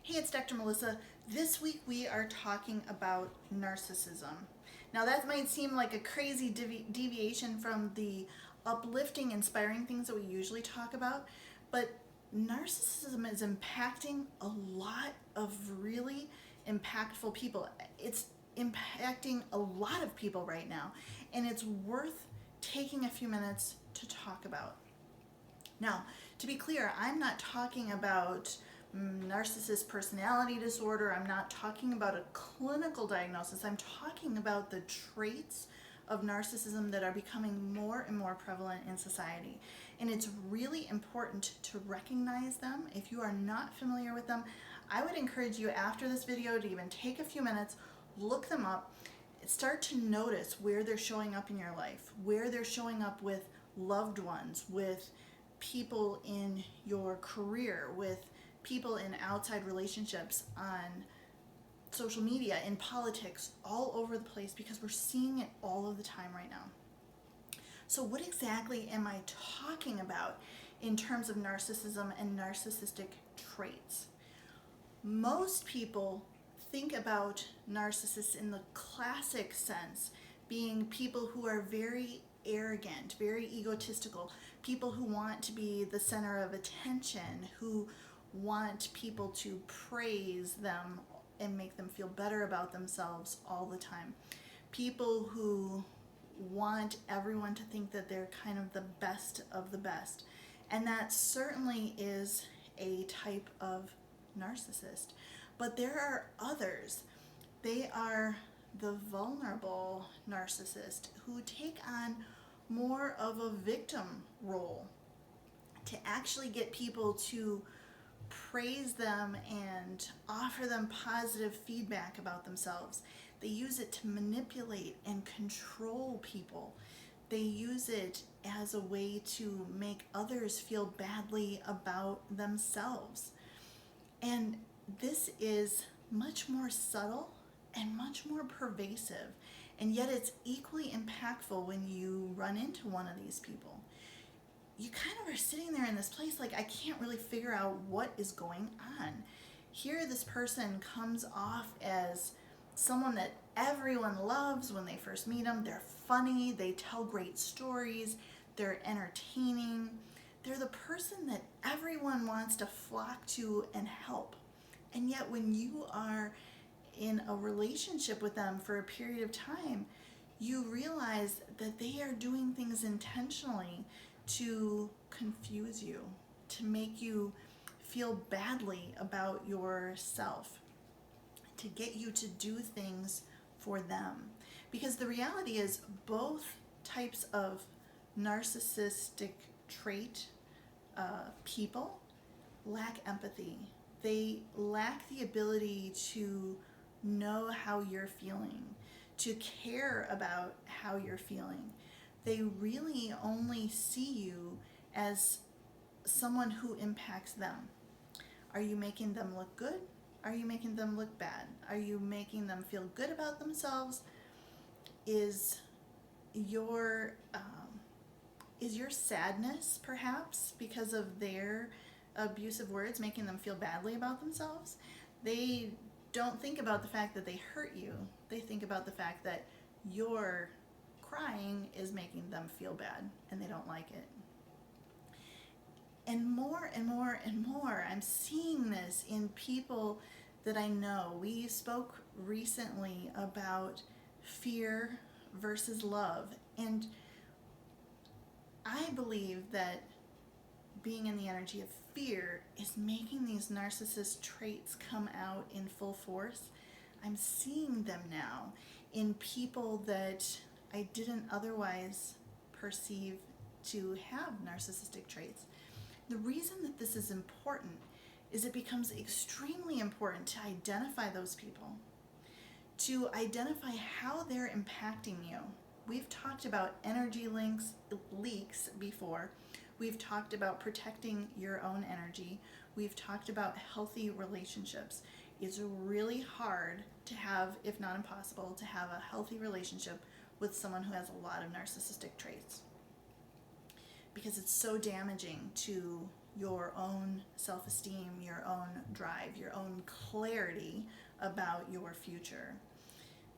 Hey, it's Dr. Melissa. This week we are talking about narcissism. Now, that might seem like a crazy deviation from the uplifting, inspiring things that we usually talk about, but narcissism is impacting a lot of really impactful people. It's impacting a lot of people right now, and it's worth taking a few minutes to talk about. Now, to be clear, I'm not talking about narcissist personality disorder. I'm not talking about a clinical diagnosis. I'm talking about the traits of narcissism that are becoming more and more prevalent in society. And it's really important to recognize them. If you are not familiar with them, I would encourage you after this video to even take a few minutes, look them up, start to notice where they're showing up in your life, where they're showing up with loved ones, with people in your career, with people in outside relationships, on social media, in politics, all over the place, because we're seeing it all of the time right now. So what exactly am I talking about in terms of narcissism and narcissistic traits? Most people think about narcissists in the classic sense being people who are very arrogant, very egotistical, people who want to be the center of attention, who want people to praise them and make them feel better about themselves all the time. People who want everyone to think that they're kind of the best of the best. And that certainly is a type of narcissist. But there are others. They are the vulnerable narcissist who take on more of a victim role to actually get people to praise them and offer them positive feedback about themselves. They use it to manipulate and control people. They use it as a way to make others feel badly about themselves. And this is much more subtle and much more pervasive, and yet it's equally impactful when you run into one of these people. You kind of are sitting there in this place like, I can't really figure out what is going on. Here this person comes off as someone that everyone loves when they first meet them. They're funny, they tell great stories, they're entertaining. They're the person that everyone wants to flock to and help. And yet when you are in a relationship with them for a period of time, you realize that they are doing things intentionally to confuse you, to make you feel badly about yourself, to get you to do things for them. Because the reality is both types of narcissistic trait people lack empathy. They lack the ability to know how you're feeling, to care about how you're feeling. They really only see you as someone who impacts them. Are you making them look good? Are you making them look bad? Are you making them feel good about themselves? Is your sadness perhaps because of their abusive words making them feel badly about themselves? They don't think about the fact that they hurt you. They think about the fact that your crying is making them feel bad and they don't like it. And more and more and more, I'm seeing this in people that I know. We spoke recently about fear versus love, and I believe that being in the energy of fear is making these narcissist traits come out in full force. I'm seeing them now in people that I didn't otherwise perceive to have narcissistic traits. The reason that this is important is it becomes extremely important to identify those people, to identify how they're impacting you. We've talked about energy leaks before. We've talked about protecting your own energy. We've talked about healthy relationships. It's really hard to have, if not impossible, to have a healthy relationship with someone who has a lot of narcissistic traits, because it's so damaging to your own self-esteem, your own drive, your own clarity about your future.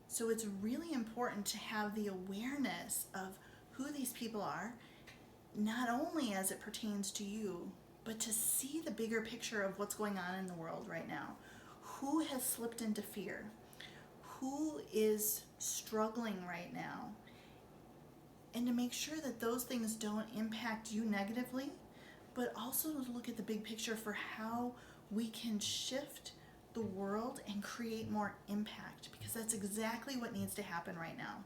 So it's really important to have the awareness of who these people are, not only as it pertains to you, but to see the bigger picture of what's going on in the world right now. Who has slipped into fear? Who is struggling right now? And to make sure that those things don't impact you negatively, but also to look at the big picture for how we can shift the world and create more impact, because that's exactly what needs to happen right now.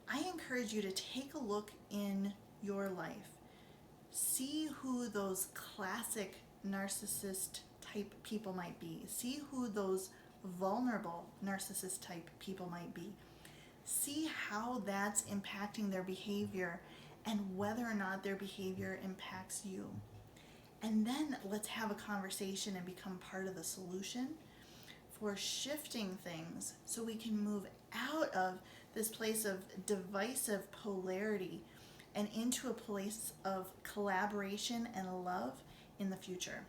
I encourage you to take a look in your life. See who those classic narcissist type people might be. See who those vulnerable narcissist type people might be. See how that's impacting their behavior and whether or not their behavior impacts you. And then let's have a conversation and become part of the solution for shifting things so we can move out of this place of divisive polarity and into a place of collaboration and love in the future.